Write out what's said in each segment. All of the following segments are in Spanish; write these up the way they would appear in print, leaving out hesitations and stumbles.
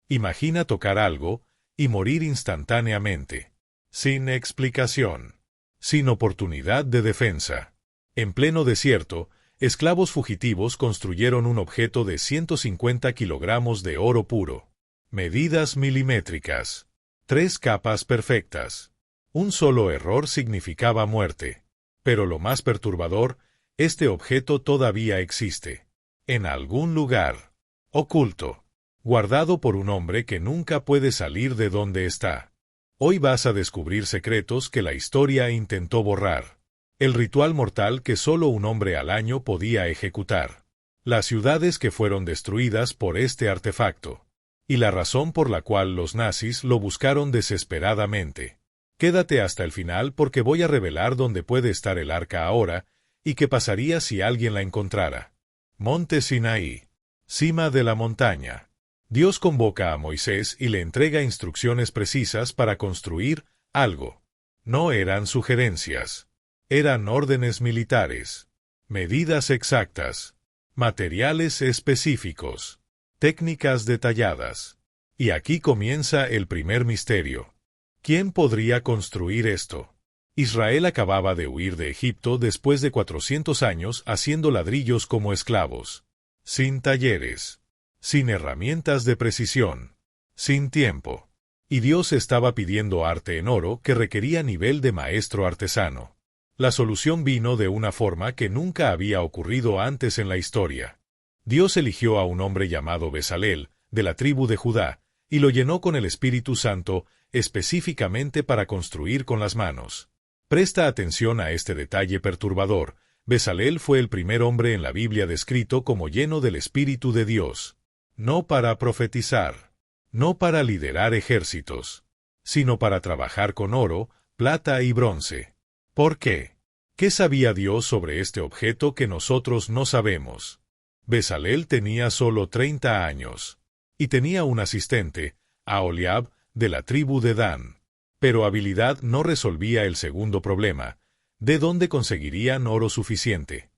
Imagina tocar algo y morir instantáneamente, sin explicación, sin oportunidad de defensa. En pleno desierto, esclavos fugitivos construyeron un objeto de 150 kilogramos de oro puro. Medidas milimétricas. 3 capas perfectas. Un solo error significaba muerte. Pero lo más perturbador, este objeto todavía existe. En algún lugar. Oculto. Guardado por un hombre que nunca puede salir de donde está. Hoy vas a descubrir secretos que la historia intentó borrar. El ritual mortal que solo un hombre al año podía ejecutar. Las ciudades que fueron destruidas por este artefacto. Y la razón por la cual los nazis lo buscaron desesperadamente. Quédate hasta el final porque voy a revelar dónde puede estar el arca ahora y qué pasaría si alguien la encontrara. Monte Sinaí. Cima de la montaña. Dios convoca a Moisés y le entrega instrucciones precisas para construir algo. No eran sugerencias. Eran órdenes militares. Medidas exactas. Materiales específicos. Técnicas detalladas. Y aquí comienza el primer misterio. ¿Quién podría construir esto? Israel acababa de huir de Egipto después de 400 años haciendo ladrillos como esclavos. Sin talleres. Sin herramientas de precisión. Sin tiempo. Y Dios estaba pidiendo arte en oro que requería nivel de maestro artesano. La solución vino de una forma que nunca había ocurrido antes en la historia. Dios eligió a un hombre llamado Bezalel, de la tribu de Judá, y lo llenó con el Espíritu Santo, específicamente para construir con las manos. Presta atención a este detalle perturbador. Bezalel fue el primer hombre en la Biblia descrito como lleno del Espíritu de Dios. No para profetizar, no para liderar ejércitos, sino para trabajar con oro, plata y bronce. ¿Por qué? ¿Qué sabía Dios sobre este objeto que nosotros no sabemos? Bezalel tenía solo 30 años, y tenía un asistente, Aholiab, de la tribu de Dan. Pero habilidad no resolvía el segundo problema. ¿De dónde conseguirían oro suficiente?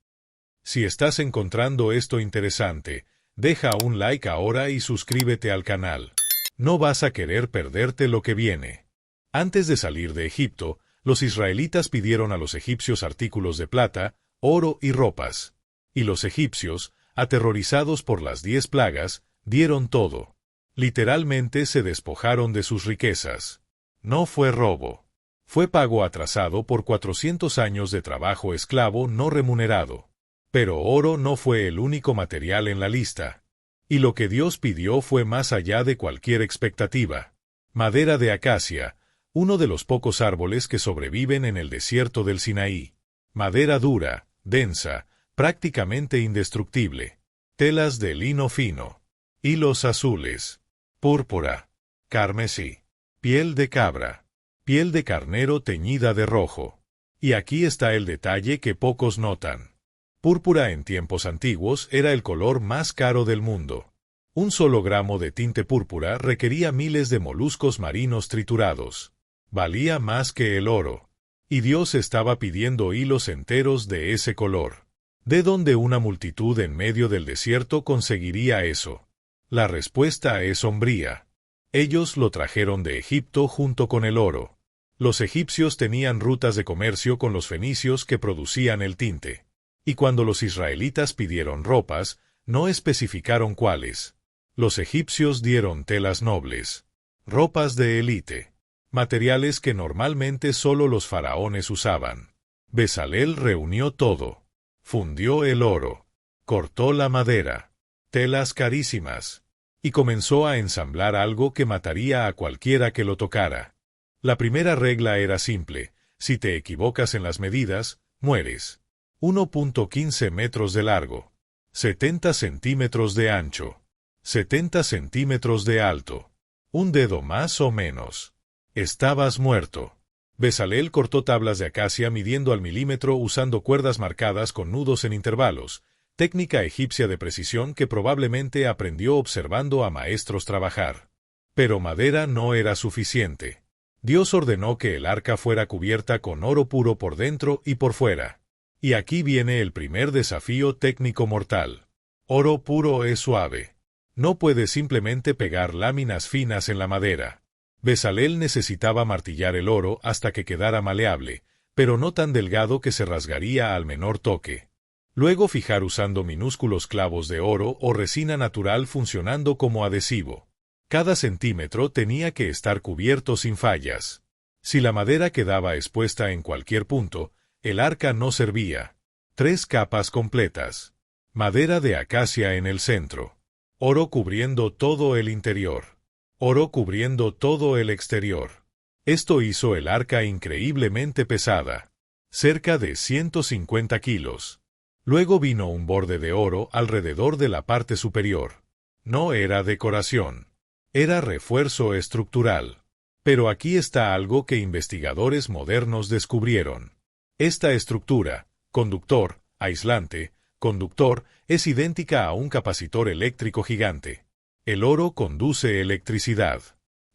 Si estás encontrando esto interesante, deja un like ahora y suscríbete al canal. No vas a querer perderte lo que viene. Antes de salir de Egipto, los israelitas pidieron a los egipcios artículos de plata, oro y ropas. Y los egipcios, aterrorizados por las 10 plagas, dieron todo. Literalmente se despojaron de sus riquezas. No fue robo. Fue pago atrasado por 400 años de trabajo esclavo no remunerado. Pero oro no fue el único material en la lista. Y lo que Dios pidió fue más allá de cualquier expectativa. Madera de acacia, uno de los pocos árboles que sobreviven en el desierto del Sinaí. Madera dura, densa, prácticamente indestructible. Telas de lino fino. Hilos azules. Púrpura. Carmesí. Piel de cabra. Piel de carnero teñida de rojo. Y aquí está el detalle que pocos notan. Púrpura en tiempos antiguos era el color más caro del mundo. Un solo gramo de tinte púrpura requería miles de moluscos marinos triturados. Valía más que el oro. Y Dios estaba pidiendo hilos enteros de ese color. ¿De dónde una multitud en medio del desierto conseguiría eso? La respuesta es sombría. Ellos lo trajeron de Egipto junto con el oro. Los egipcios tenían rutas de comercio con los fenicios que producían el tinte. Y cuando los israelitas pidieron ropas, no especificaron cuáles. Los egipcios dieron telas nobles, ropas de élite, materiales que normalmente solo los faraones usaban. Bezalel reunió todo. Fundió el oro, cortó la madera, telas carísimas, y comenzó a ensamblar algo que mataría a cualquiera que lo tocara. La primera regla era simple: si te equivocas en las medidas, mueres. 1.15 metros de largo, 70 centímetros de ancho, 70 centímetros de alto, un dedo más o menos. Estabas muerto. Bezalel cortó tablas de acacia midiendo al milímetro usando cuerdas marcadas con nudos en intervalos, técnica egipcia de precisión que probablemente aprendió observando a maestros trabajar. Pero madera no era suficiente. Dios ordenó que el arca fuera cubierta con oro puro por dentro y por fuera. Y aquí viene el primer desafío técnico mortal. Oro puro es suave. No puedes simplemente pegar láminas finas en la madera. Bezalel necesitaba martillar el oro hasta que quedara maleable, pero no tan delgado que se rasgaría al menor toque. Luego fijar usando minúsculos clavos de oro o resina natural funcionando como adhesivo. Cada centímetro tenía que estar cubierto sin fallas. Si la madera quedaba expuesta en cualquier punto, el arca no servía. 3 capas completas. Madera de acacia en el centro. Oro cubriendo todo el interior. Oro cubriendo todo el exterior. Esto hizo el arca increíblemente pesada. Cerca de 150 kilos. Luego vino un borde de oro alrededor de la parte superior. No era decoración. Era refuerzo estructural. Pero aquí está algo que investigadores modernos descubrieron. Esta estructura, conductor, aislante, conductor, es idéntica a un capacitor eléctrico gigante. El oro conduce electricidad.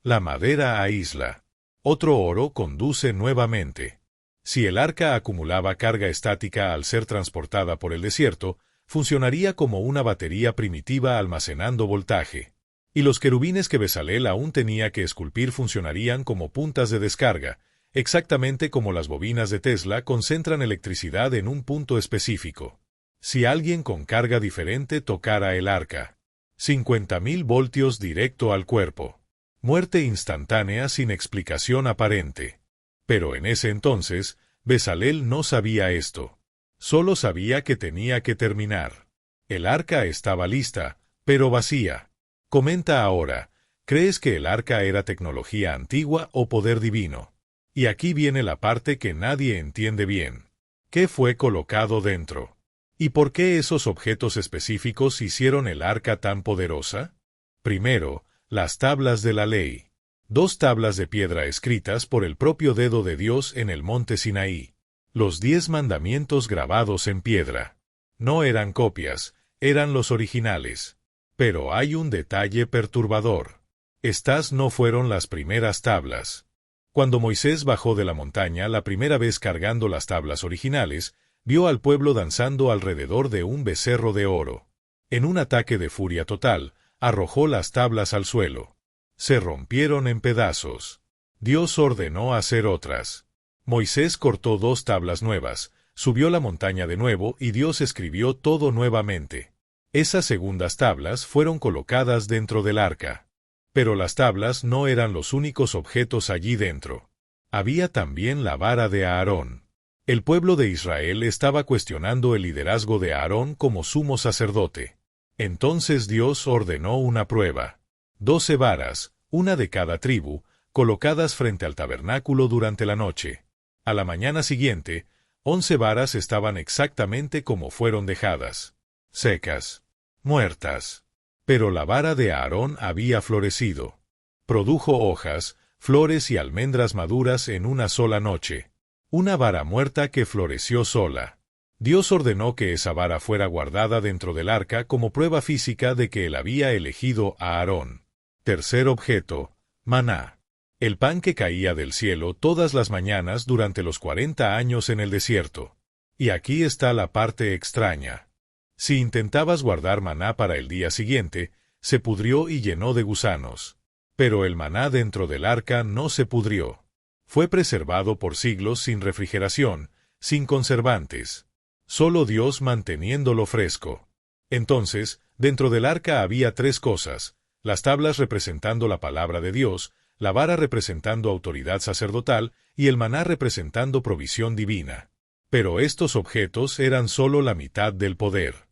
La madera aísla. Otro oro conduce nuevamente. Si el arca acumulaba carga estática al ser transportada por el desierto, funcionaría como una batería primitiva almacenando voltaje. Y los querubines que Bezalel aún tenía que esculpir funcionarían como puntas de descarga, exactamente como las bobinas de Tesla concentran electricidad en un punto específico. Si alguien con carga diferente tocara el arca, 50.000 voltios directo al cuerpo. Muerte instantánea sin explicación aparente. Pero en ese entonces, Bezalel no sabía esto. Solo sabía que tenía que terminar. El arca estaba lista, pero vacía. Comenta ahora, ¿crees que el arca era tecnología antigua o poder divino? Y aquí viene la parte que nadie entiende bien. ¿Qué fue colocado dentro? ¿Y por qué esos objetos específicos hicieron el arca tan poderosa? Primero, las tablas de la ley. 2 tablas de piedra escritas por el propio dedo de Dios en el monte Sinaí. Los 10 mandamientos grabados en piedra. No eran copias, eran los originales. Pero hay un detalle perturbador. Estas no fueron las primeras tablas. Cuando Moisés bajó de la montaña la primera vez cargando las tablas originales, vio al pueblo danzando alrededor de un becerro de oro. En un ataque de furia total, arrojó las tablas al suelo. Se rompieron en pedazos. Dios ordenó hacer otras. Moisés cortó 2 tablas nuevas, subió la montaña de nuevo y Dios escribió todo nuevamente. Esas segundas tablas fueron colocadas dentro del arca. Pero las tablas no eran los únicos objetos allí dentro. Había también la vara de Aarón. El pueblo de Israel estaba cuestionando el liderazgo de Aarón como sumo sacerdote. Entonces Dios ordenó una prueba. 12 varas, una de cada tribu, colocadas frente al tabernáculo durante la noche. A la mañana siguiente, 11 varas estaban exactamente como fueron dejadas. Secas. Muertas. Pero la vara de Aarón había florecido. Produjo hojas, flores y almendras maduras en una sola noche. Una vara muerta que floreció sola. Dios ordenó que esa vara fuera guardada dentro del arca como prueba física de que él había elegido a Aarón. Tercer objeto, maná. El pan que caía del cielo todas las mañanas durante los 40 años en el desierto. Y aquí está la parte extraña. Si intentabas guardar maná para el día siguiente, se pudrió y llenó de gusanos. Pero el maná dentro del arca no se pudrió. Fue preservado por siglos sin refrigeración, sin conservantes. Solo Dios manteniéndolo fresco. Entonces, dentro del arca había 3 cosas: las tablas representando la palabra de Dios, la vara representando autoridad sacerdotal y el maná representando provisión divina. Pero estos objetos eran solo la mitad del poder.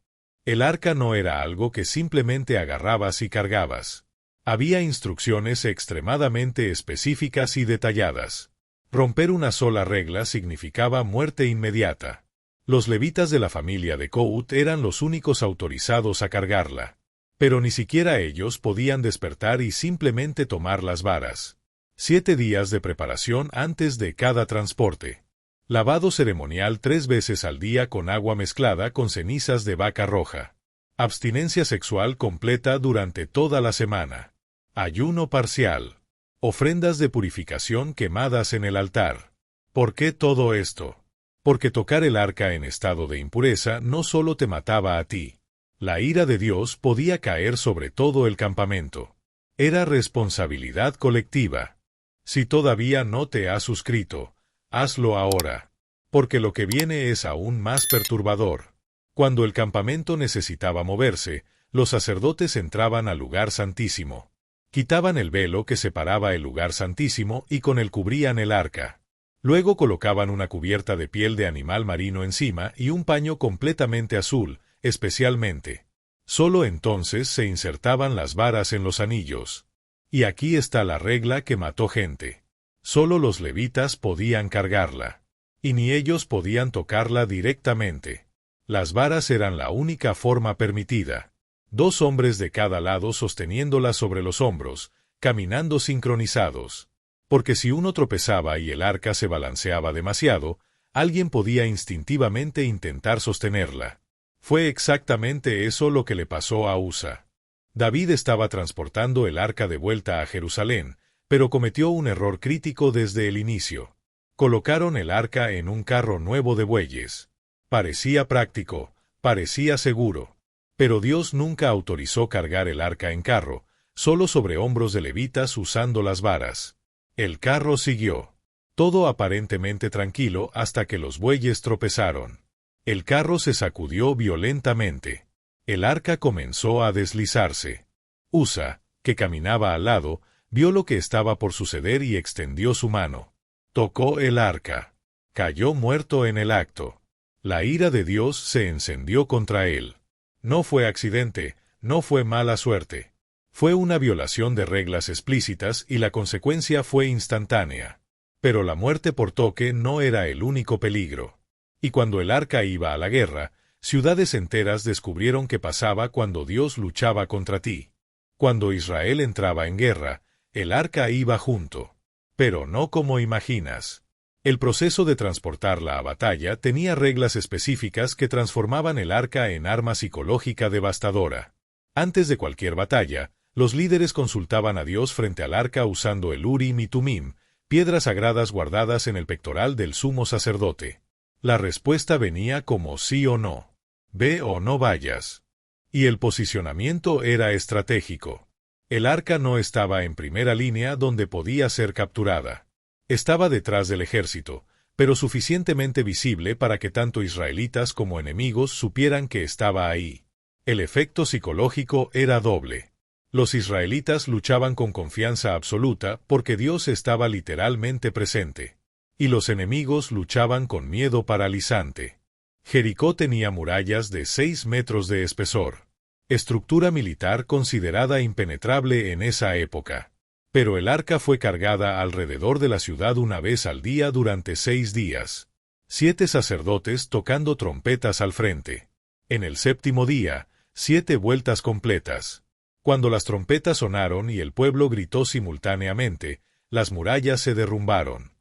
El arca no era algo que simplemente agarrabas y cargabas. Había instrucciones extremadamente específicas y detalladas. Romper una sola regla significaba muerte inmediata. Los levitas de la familia de Coat eran los únicos autorizados a cargarla. Pero ni siquiera ellos podían despertar y simplemente tomar las varas. 7 días de preparación antes de cada transporte. Lavado ceremonial 3 veces al día con agua mezclada con cenizas de vaca roja. Abstinencia sexual completa durante toda la semana. Ayuno parcial. Ofrendas de purificación quemadas en el altar. ¿Por qué todo esto? Porque tocar el arca en estado de impureza no solo te mataba a ti. La ira de Dios podía caer sobre todo el campamento. Era responsabilidad colectiva. Si todavía no te has suscrito, hazlo ahora, porque lo que viene es aún más perturbador. Cuando el campamento necesitaba moverse, los sacerdotes entraban al lugar santísimo. Quitaban el velo que separaba el lugar santísimo y con él cubrían el arca. Luego colocaban una cubierta de piel de animal marino encima y un paño completamente azul, especialmente. Solo entonces se insertaban las varas en los anillos. Y aquí está la regla que mató gente. Solo los levitas podían cargarla. Y ni ellos podían tocarla directamente. Las varas eran la única forma permitida. 2 hombres de cada lado sosteniéndola sobre los hombros, caminando sincronizados. Porque si uno tropezaba y el arca se balanceaba demasiado, alguien podía instintivamente intentar sostenerla. Fue exactamente eso lo que le pasó a Usa. David estaba transportando el arca de vuelta a Jerusalén, pero cometió un error crítico desde el inicio. Colocaron el arca en un carro nuevo de bueyes. Parecía práctico, parecía seguro. Pero Dios nunca autorizó cargar el arca en carro, solo sobre hombros de levitas usando las varas. El carro siguió. Todo aparentemente tranquilo hasta que los bueyes tropezaron. El carro se sacudió violentamente. El arca comenzó a deslizarse. Usa, que caminaba al lado, vio lo que estaba por suceder y extendió su mano. Tocó el arca. Cayó muerto en el acto. La ira de Dios se encendió contra él. No fue accidente, no fue mala suerte. Fue una violación de reglas explícitas y la consecuencia fue instantánea. Pero la muerte por toque no era el único peligro. Y cuando el arca iba a la guerra, ciudades enteras descubrieron qué pasaba cuando Dios luchaba contra ti. Cuando Israel entraba en guerra, el arca iba junto. Pero no como imaginas. El proceso de transportarla a batalla tenía reglas específicas que transformaban el arca en arma psicológica devastadora. Antes de cualquier batalla, los líderes consultaban a Dios frente al arca usando el Urim y Tumim, piedras sagradas guardadas en el pectoral del sumo sacerdote. La respuesta venía como sí o no. Ve o no vayas. Y el posicionamiento era estratégico. El arca no estaba en primera línea donde podía ser capturada. Estaba detrás del ejército, pero suficientemente visible para que tanto israelitas como enemigos supieran que estaba ahí. El efecto psicológico era doble. Los israelitas luchaban con confianza absoluta porque Dios estaba literalmente presente. Y los enemigos luchaban con miedo paralizante. Jericó tenía murallas de 6 metros de espesor. Estructura militar considerada impenetrable en esa época. Pero el arca fue cargada alrededor de la ciudad una vez al día durante 6 días. 7 sacerdotes tocando trompetas al frente. En el 7º día, 7 vueltas completas. Cuando las trompetas sonaron y el pueblo gritó simultáneamente, las murallas se derrumbaron.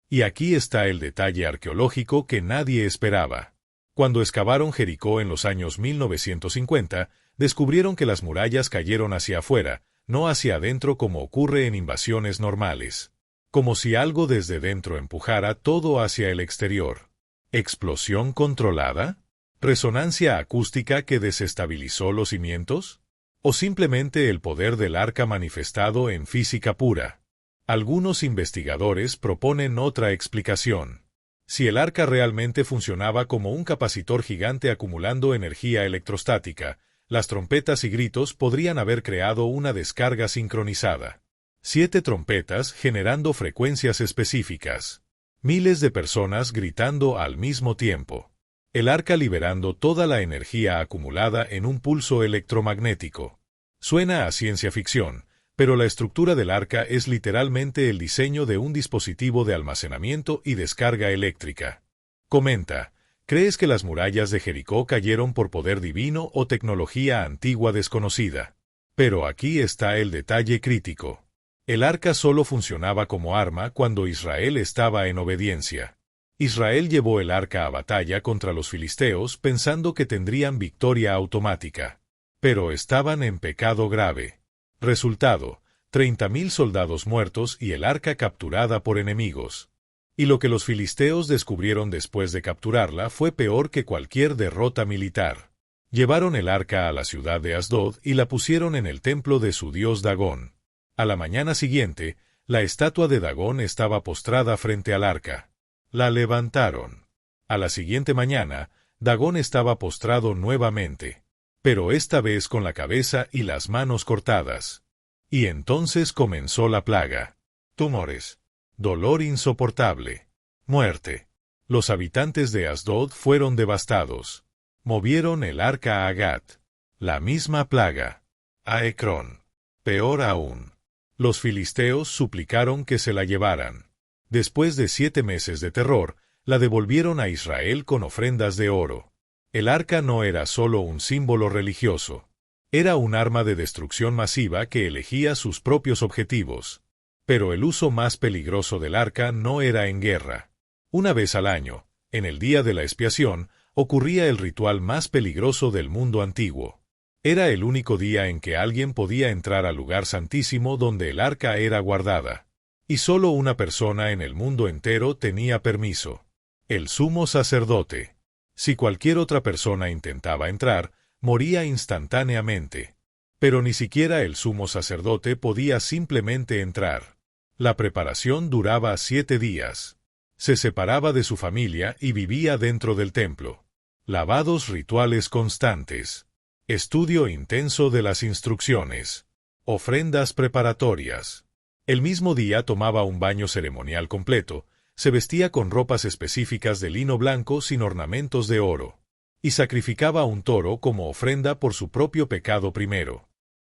Y aquí está el detalle arqueológico que nadie esperaba. Cuando excavaron Jericó en los años 1950, descubrieron que las murallas cayeron hacia afuera, no hacia adentro como ocurre en invasiones normales. Como si algo desde dentro empujara todo hacia el exterior. ¿Explosión controlada? ¿Resonancia acústica que desestabilizó los cimientos? ¿O simplemente el poder del arca manifestado en física pura? Algunos investigadores proponen otra explicación. Si el arca realmente funcionaba como un capacitor gigante acumulando energía electrostática, las trompetas y gritos podrían haber creado una descarga sincronizada. 7 trompetas generando frecuencias específicas. Miles de personas gritando al mismo tiempo. El arca liberando toda la energía acumulada en un pulso electromagnético. Suena a ciencia ficción, pero la estructura del arca es literalmente el diseño de un dispositivo de almacenamiento y descarga eléctrica. Comenta. ¿Crees que las murallas de Jericó cayeron por poder divino o tecnología antigua desconocida? Pero aquí está el detalle crítico. El arca solo funcionaba como arma cuando Israel estaba en obediencia. Israel llevó el arca a batalla contra los filisteos pensando que tendrían victoria automática. Pero estaban en pecado grave. Resultado, 30.000 soldados muertos y el arca capturada por enemigos. Y lo que los filisteos descubrieron después de capturarla fue peor que cualquier derrota militar. Llevaron el arca a la ciudad de Asdod y la pusieron en el templo de su dios Dagón. A la mañana siguiente, la estatua de Dagón estaba postrada frente al arca. La levantaron. A la siguiente mañana, Dagón estaba postrado nuevamente, pero esta vez con la cabeza y las manos cortadas. Y entonces comenzó la plaga. Tumores. Dolor insoportable. Muerte. Los habitantes de Asdod fueron devastados. Movieron el arca a Gat. La misma plaga. A Ecrón. Peor aún. Los filisteos suplicaron que se la llevaran. Después de 7 meses de terror, la devolvieron a Israel con ofrendas de oro. El arca no era solo un símbolo religioso. Era un arma de destrucción masiva que elegía sus propios objetivos. Pero el uso más peligroso del arca no era en guerra. Una vez al año, en el día de la expiación, ocurría el ritual más peligroso del mundo antiguo. Era el único día en que alguien podía entrar al lugar santísimo donde el arca era guardada. Y solo una persona en el mundo entero tenía permiso: el sumo sacerdote. Si cualquier otra persona intentaba entrar, moría instantáneamente. Pero ni siquiera el sumo sacerdote podía simplemente entrar. La preparación duraba 7 días. Se separaba de su familia y vivía dentro del templo. Lavados rituales constantes. Estudio intenso de las instrucciones. Ofrendas preparatorias. El mismo día tomaba un baño ceremonial completo, se vestía con ropas específicas de lino blanco sin ornamentos de oro, y sacrificaba un toro como ofrenda por su propio pecado primero.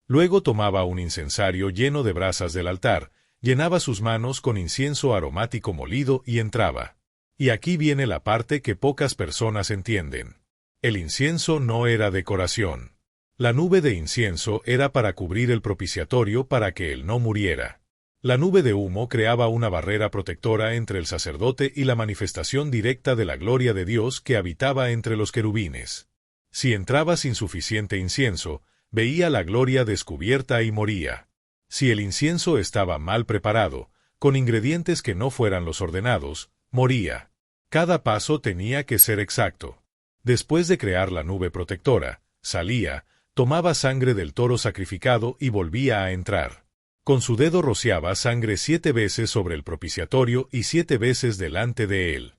Luego tomaba un incensario lleno de brasas del altar, llenaba sus manos con incienso aromático molido y entraba. Y aquí viene la parte que pocas personas entienden. El incienso no era decoración. La nube de incienso era para cubrir el propiciatorio para que él no muriera. La nube de humo creaba una barrera protectora entre el sacerdote y la manifestación directa de la gloria de Dios que habitaba entre los querubines. Si entraba sin suficiente incienso, veía la gloria descubierta y moría. Si el incienso estaba mal preparado, con ingredientes que no fueran los ordenados, moría. Cada paso tenía que ser exacto. Después de crear la nube protectora, salía, tomaba sangre del toro sacrificado y volvía a entrar. Con su dedo rociaba sangre 7 veces sobre el propiciatorio y 7 veces delante de él.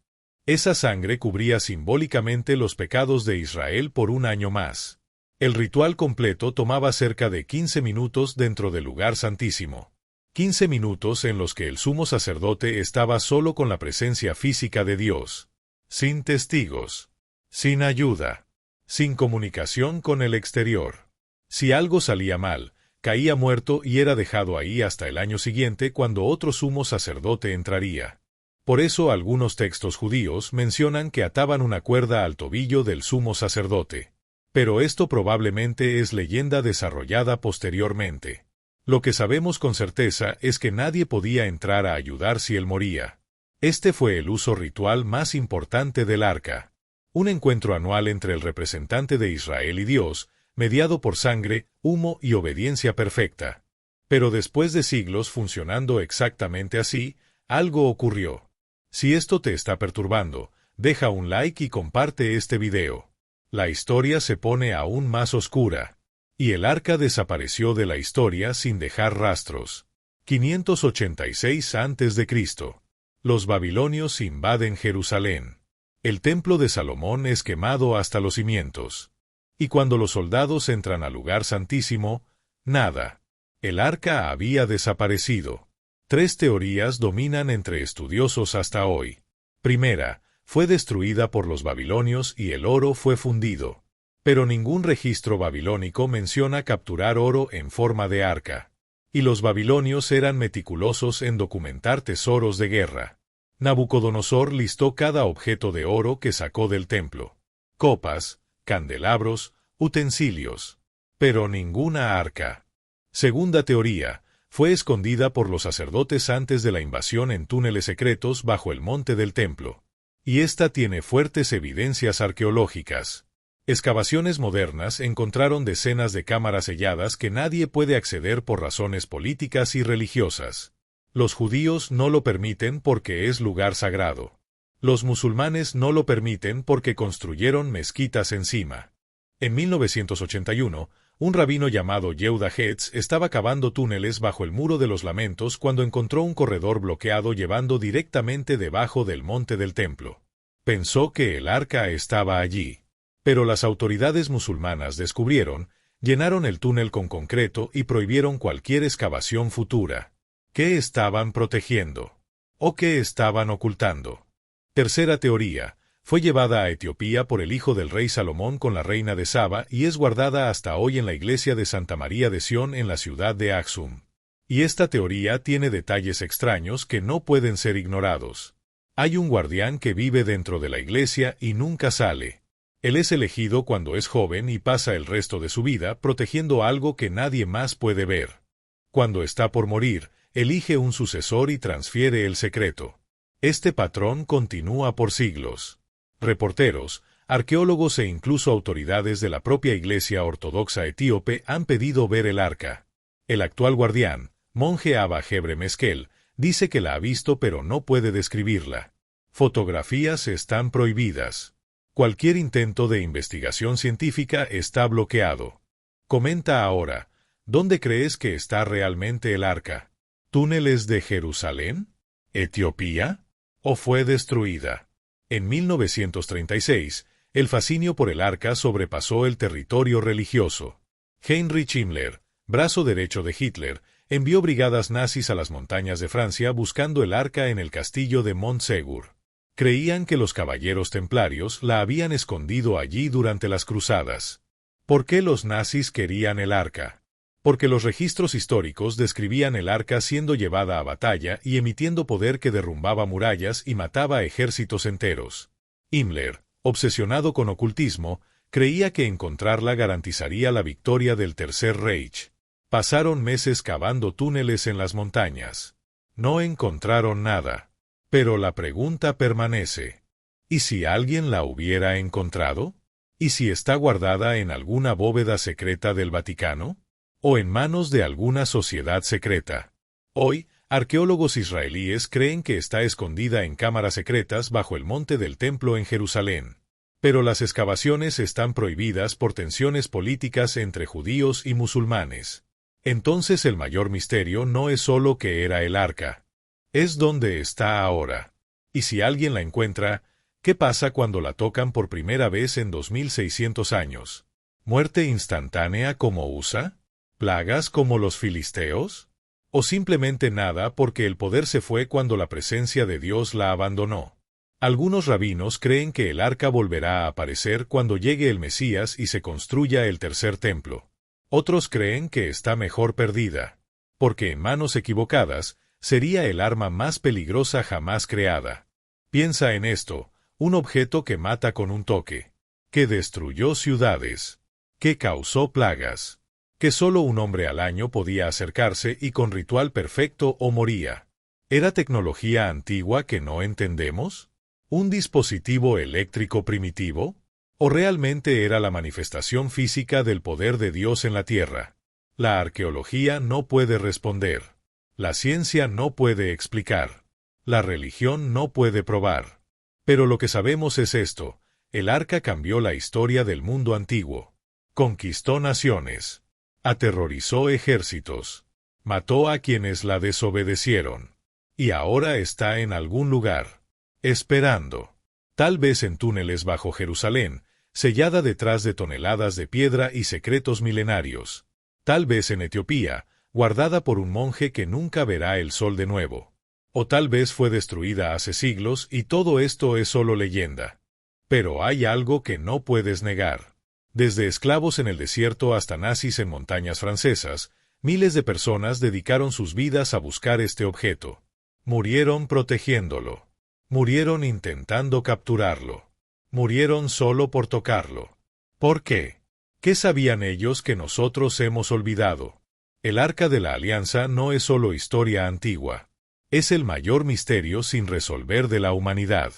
Esa sangre cubría simbólicamente los pecados de Israel por un año más. El ritual completo tomaba cerca de 15 minutos dentro del lugar santísimo. 15 minutos en los que el sumo sacerdote estaba solo con la presencia física de Dios. Sin testigos. Sin ayuda. Sin comunicación con el exterior. Si algo salía mal, caía muerto y era dejado ahí hasta el año siguiente cuando otro sumo sacerdote entraría. Por eso algunos textos judíos mencionan que ataban una cuerda al tobillo del sumo sacerdote. Pero esto probablemente es leyenda desarrollada posteriormente. Lo que sabemos con certeza es que nadie podía entrar a ayudar si él moría. Este fue el uso ritual más importante del arca. Un encuentro anual entre el representante de Israel y Dios, mediado por sangre, humo y obediencia perfecta. Pero después de siglos funcionando exactamente así, algo ocurrió. Si esto te está perturbando, deja un like y comparte este video. La historia se pone aún más oscura. Y el arca desapareció de la historia sin dejar rastros. 586 a.C. Los babilonios invaden Jerusalén. El templo de Salomón es quemado hasta los cimientos. Y cuando los soldados entran al lugar santísimo, nada. El arca había desaparecido. 3 teorías dominan entre estudiosos hasta hoy. Primera, fue destruida por los babilonios y el oro fue fundido. Pero ningún registro babilónico menciona capturar oro en forma de arca. Y los babilonios eran meticulosos en documentar tesoros de guerra. Nabucodonosor listó cada objeto de oro que sacó del templo. Copas, candelabros, utensilios. Pero ninguna arca. Segunda teoría, fue escondida por los sacerdotes antes de la invasión en túneles secretos bajo el monte del templo. Y esta tiene fuertes evidencias arqueológicas. Excavaciones modernas encontraron decenas de cámaras selladas que nadie puede acceder por razones políticas y religiosas. Los judíos no lo permiten porque es lugar sagrado. Los musulmanes no lo permiten porque construyeron mezquitas encima. En 1981, un rabino llamado Yehuda Hetz estaba cavando túneles bajo el Muro de los Lamentos cuando encontró un corredor bloqueado llevando directamente debajo del monte del templo. Pensó que el arca estaba allí. Pero las autoridades musulmanas descubrieron, llenaron el túnel con concreto y prohibieron cualquier excavación futura. ¿Qué estaban protegiendo? ¿O qué estaban ocultando? Tercera teoría. Fue llevada a Etiopía por el hijo del rey Salomón con la reina de Saba y es guardada hasta hoy en la iglesia de Santa María de Sión en la ciudad de Aksum. Y esta teoría tiene detalles extraños que no pueden ser ignorados. Hay un guardián que vive dentro de la iglesia y nunca sale. Él es elegido cuando es joven y pasa el resto de su vida protegiendo algo que nadie más puede ver. Cuando está por morir, elige un sucesor y transfiere el secreto. Este patrón continúa por siglos. Reporteros, arqueólogos e incluso autoridades de la propia Iglesia Ortodoxa etíope han pedido ver el arca. El actual guardián, monje Abba Hebre Meskel, dice que la ha visto pero no puede describirla. Fotografías están prohibidas. Cualquier intento de investigación científica está bloqueado. Comenta ahora, ¿dónde crees que está realmente el arca? ¿Túneles de Jerusalén? ¿Etiopía? ¿O fue destruida? En 1936, el fascinio por el arca sobrepasó el territorio religioso. Heinrich Himmler, brazo derecho de Hitler, envió brigadas nazis a las montañas de Francia buscando el arca en el castillo de Montségur. Creían que los caballeros templarios la habían escondido allí durante las cruzadas. ¿Por qué los nazis querían el arca? Porque los registros históricos describían el arca siendo llevada a batalla y emitiendo poder que derrumbaba murallas y mataba a ejércitos enteros. Himmler, obsesionado con ocultismo, creía que encontrarla garantizaría la victoria del Tercer Reich. Pasaron meses cavando túneles en las montañas. No encontraron nada. Pero la pregunta permanece. ¿Y si alguien la hubiera encontrado? ¿Y si está guardada en alguna bóveda secreta del Vaticano? ¿O en manos de alguna sociedad secreta? Hoy, arqueólogos israelíes creen que está escondida en cámaras secretas bajo el monte del templo en Jerusalén. Pero las excavaciones están prohibidas por tensiones políticas entre judíos y musulmanes. Entonces el mayor misterio no es solo que era el arca. Es dónde está ahora. Y si alguien la encuentra, ¿qué pasa cuando la tocan por primera vez en 2600 años? ¿Muerte instantánea como USA? ¿Plagas como los filisteos? ¿O simplemente nada porque el poder se fue cuando la presencia de Dios la abandonó? Algunos rabinos creen que el arca volverá a aparecer cuando llegue el Mesías y se construya el tercer templo. Otros creen que está mejor perdida, porque en manos equivocadas sería el arma más peligrosa jamás creada. Piensa en esto, un objeto que mata con un toque, que destruyó ciudades, que causó plagas, que solo un hombre al año podía acercarse y con ritual perfecto o moría. ¿Era tecnología antigua que no entendemos? ¿Un dispositivo eléctrico primitivo? ¿O realmente era la manifestación física del poder de Dios en la tierra? La arqueología no puede responder. La ciencia no puede explicar. La religión no puede probar. Pero lo que sabemos es esto: el arca cambió la historia del mundo antiguo. Conquistó naciones. Aterrorizó ejércitos. Mató a quienes la desobedecieron. Y ahora está en algún lugar, esperando. Tal vez en túneles bajo Jerusalén, sellada detrás de toneladas de piedra y secretos milenarios. Tal vez en Etiopía, guardada por un monje que nunca verá el sol de nuevo. O tal vez fue destruida hace siglos y todo esto es solo leyenda. Pero hay algo que no puedes negar. Desde esclavos en el desierto hasta nazis en montañas francesas, miles de personas dedicaron sus vidas a buscar este objeto. Murieron protegiéndolo. Murieron intentando capturarlo. Murieron solo por tocarlo. ¿Por qué? ¿Qué sabían ellos que nosotros hemos olvidado? El Arca de la Alianza no es solo historia antigua. Es el mayor misterio sin resolver de la humanidad.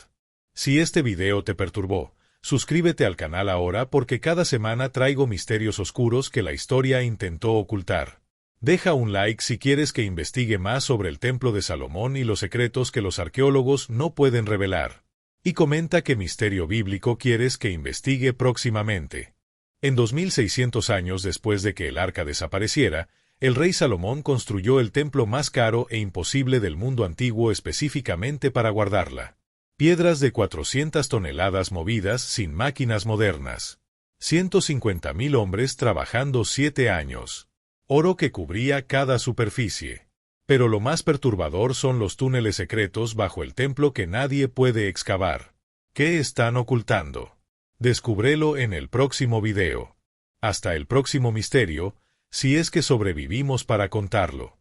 Si este video te perturbó, suscríbete al canal ahora porque cada semana traigo misterios oscuros que la historia intentó ocultar. Deja un like si quieres que investigue más sobre el Templo de Salomón y los secretos que los arqueólogos no pueden revelar. Y comenta qué misterio bíblico quieres que investigue próximamente. En 2600 años después de que el arca desapareciera, el rey Salomón construyó el templo más caro e imposible del mundo antiguo específicamente para guardarla. Piedras de 400 toneladas movidas sin máquinas modernas. 150.000 hombres trabajando 7 años. Oro que cubría cada superficie. Pero lo más perturbador son los túneles secretos bajo el templo que nadie puede excavar. ¿Qué están ocultando? Descúbrelo en el próximo video. Hasta el próximo misterio, si es que sobrevivimos para contarlo.